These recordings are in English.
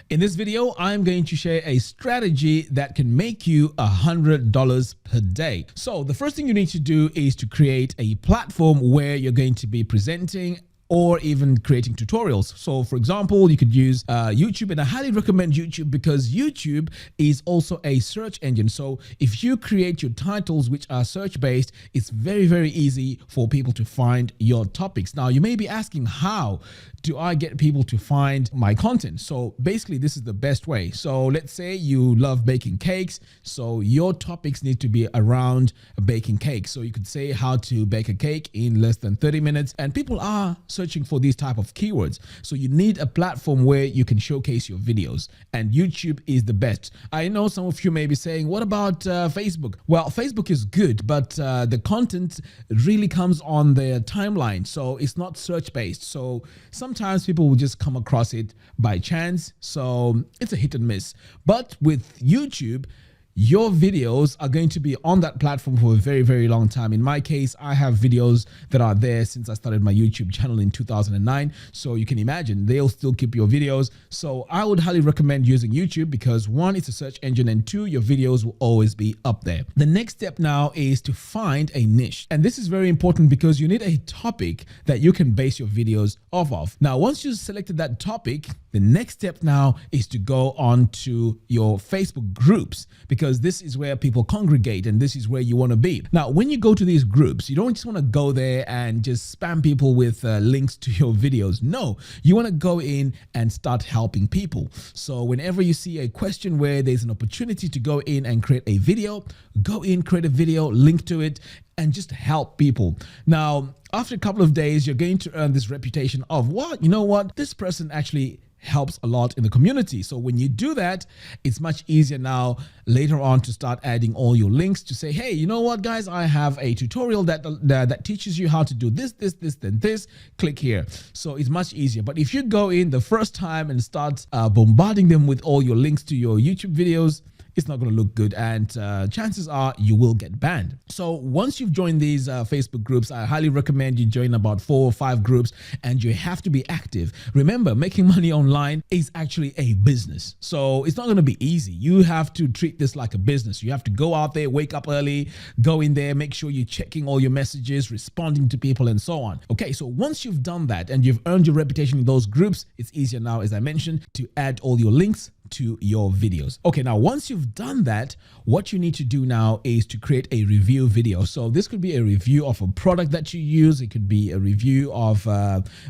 In this video, I'm going to share a strategy that can make you $100 per day. So the first thing you need to do is to create a platform where you're going to be presenting or even creating tutorials. So for example, you could use YouTube, and I highly recommend YouTube because YouTube is also a search engine. So if you create your titles which are search based, it's very, very easy for people to find your topics. Now you may be asking, how do I get people to find my content? So basically this is the best way. So let's say you love baking cakes. So your topics need to be around baking cakes. So you could say how to bake a cake in less than 30 minutes, and people are searching for these type of keywords. So you need a platform where you can showcase your videos, and YouTube is the best. I know some of you may be saying, what about Facebook? Well, Facebook is good, but the content really comes on their timeline. So it's not search based. So sometimes people will just come across it by chance. So it's a hit and miss. But with YouTube, your videos are going to be on that platform for a very, very long time. In my case, I have videos that are there since I started my YouTube channel in 2009. So you can imagine they'll still keep your videos. So I would highly recommend using YouTube because one, it's a search engine, and two, your videos will always be up there. The next step now is to find a niche. And this is very important because you need a topic that you can base your videos off of. Now, once you've selected that topic, the next step now is to go on to your Facebook groups, because this is where people congregate and this is where you want to be. Now, when you go to these groups, you don't just want to go there and just spam people with links to your videos. No, you want to go in and start helping people. So whenever you see a question where there's an opportunity to go in and create a video, go in, create a video, link to it, and just help people. Now, after a couple of days, you're going to earn this reputation of, what, you know what, this person actually helps a lot in the community. So when you do that, it's much easier now later on to start adding all your links to say, hey, you know what, guys, I have a tutorial that teaches you how to do this, then this, click here. So it's much easier. But if you go in the first time and start bombarding them with all your links to your YouTube videos, it's not going to look good, and chances are you will get banned. So once you've joined these Facebook groups, I highly recommend you join about 4 or 5 groups, and you have to be active. Remember, making money online is actually a business. So it's not going to be easy. You have to treat this like a business. You have to go out there, wake up early, go in there, make sure you're checking all your messages, responding to people, and so on. Okay, so once you've done that and you've earned your reputation in those groups, it's easier now, as I mentioned, to add all your links to your videos. Okay, now once you've done that, what you need to do now is to create a review video. So this could be a review of a product that you use. It could be a review of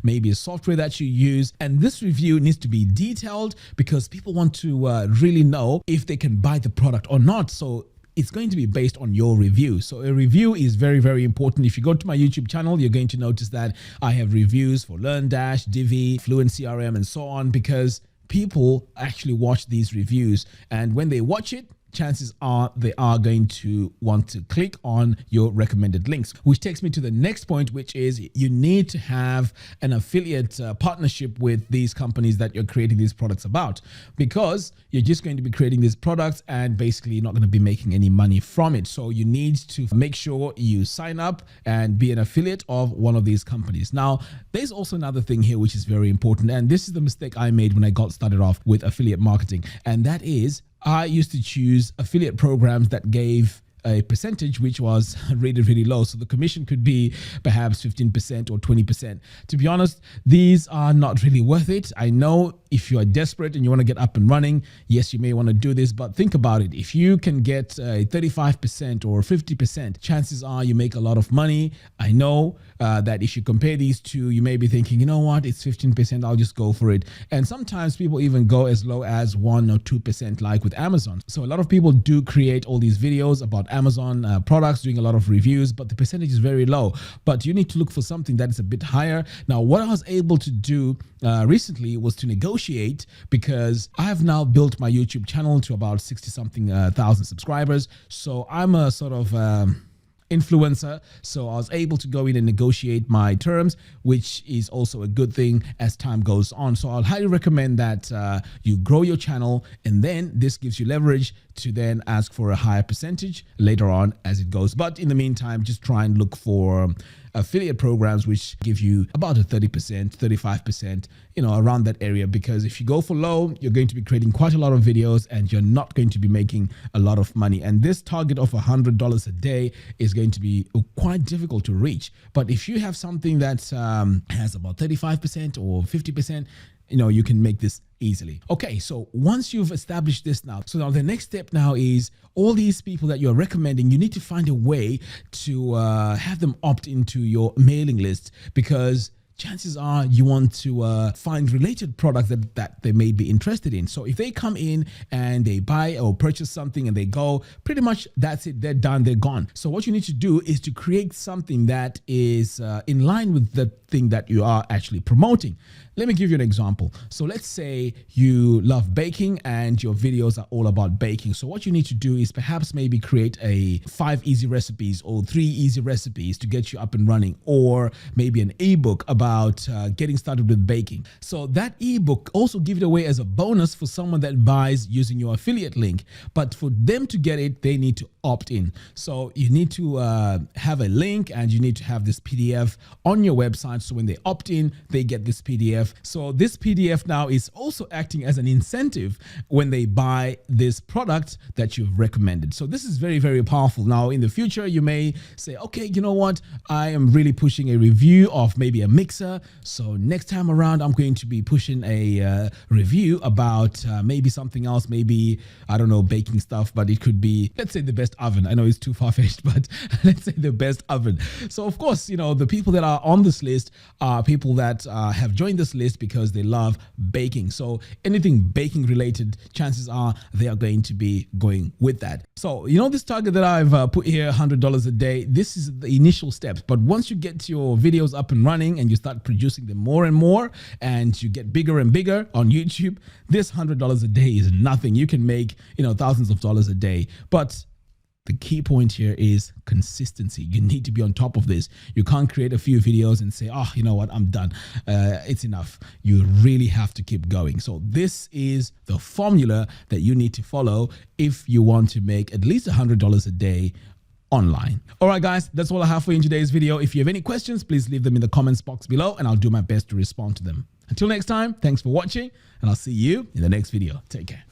maybe a software that you use. And this review needs to be detailed because people want to really know if they can buy the product or not. So it's going to be based on your review. So a review is very, very important. If you go to my YouTube channel, you're going to notice that I have reviews for LearnDash, Divi, Fluent CRM, and so on, because people actually watch these reviews, and when they watch it, chances are they are going to want to click on your recommended links, which takes me to the next point, which is you need to have an affiliate partnership with these companies that you're creating these products about, because you're just going to be creating these products and basically you're not going to be making any money from it. So you need to make sure you sign up and be an affiliate of one of these companies. Now, there's also another thing here which is very important, and this is the mistake I made when I got started off with affiliate marketing, and that is I used to choose affiliate programs that gave a percentage which was really, really low. So the commission could be perhaps 15% or 20%. To be honest, these are not really worth it. I know if you are desperate and you want to get up and running, yes, you may want to do this, but think about it. If you can get 35% or 50%, chances are you make a lot of money. I know that if you compare these two, you may be thinking, you know what, it's 15%, I'll just go for it. And sometimes people even go as low as 1 or 2%, like with Amazon. So a lot of people do create all these videos about Amazon products, doing a lot of reviews, but the percentage is very low. But you need to look for something that is a bit higher. Now, what I was able to do recently was to negotiate, because I have now built my YouTube channel to about 60 something thousand subscribers. So I'm a sort of influencer. So I was able to go in and negotiate my terms, which is also a good thing as time goes on. So I'll highly recommend that you grow your channel, and then this gives you leverage to then ask for a higher percentage later on as it goes. But in the meantime, just try and look for affiliate programs which give you about a 30%, 35%, around that area. Because if you go for low, you're going to be creating quite a lot of videos and you're not going to be making a lot of money. And this target of $100 a day is going to be quite difficult to reach. But if you have something that has about 35% or 50%, you can make this easily. Okay, so once you've established this now, so now the next step now is all these people that you're recommending, you need to find a way to have them opt into your mailing list, because chances are you want to find related products that they may be interested in. So if they come in and they buy or purchase something and they go, pretty much that's it, they're done, they're gone. So what you need to do is to create something that is in line with the thing that you are actually promoting. Let me give you an example. So let's say you love baking and your videos are all about baking. So what you need to do is perhaps maybe create 5 easy recipes or 3 easy recipes to get you up and running, or maybe an ebook about getting started with baking. So that ebook, also give it away as a bonus for someone that buys using your affiliate link. But for them to get it, they need to opt in. So you need to have a link and you need to have this PDF on your website. So when they opt in, they get this PDF. So this PDF now is also acting as an incentive when they buy this product that you've recommended. So this is very, very powerful. Now in the future, you may say, okay, you know what? I am really pushing a review of maybe a mixer. So next time around, I'm going to be pushing a review about maybe something else, maybe, I don't know, baking stuff, but it could be, let's say, the best oven. I know it's too far-fetched, but let's say the best oven. So of course, the people that are on this list are people that have joined this list because they love baking. So anything baking related, chances are they are going to be going with that. So, this target that I've put here, $100 a day, this is the initial steps. But once you get your videos up and running and you start producing them more and more, and you get bigger and bigger on YouTube, this $100 a day is nothing. You can make, thousands of dollars a day. But the key point here is consistency. You need to be on top of this. You can't create a few videos and say, oh, you know what, I'm done. It's enough. You really have to keep going. So this is the formula that you need to follow if you want to make at least $100 a day online. All right, guys, that's all I have for you in today's video. If you have any questions, please leave them in the comments box below and I'll do my best to respond to them. Until next time, thanks for watching and I'll see you in the next video. Take care.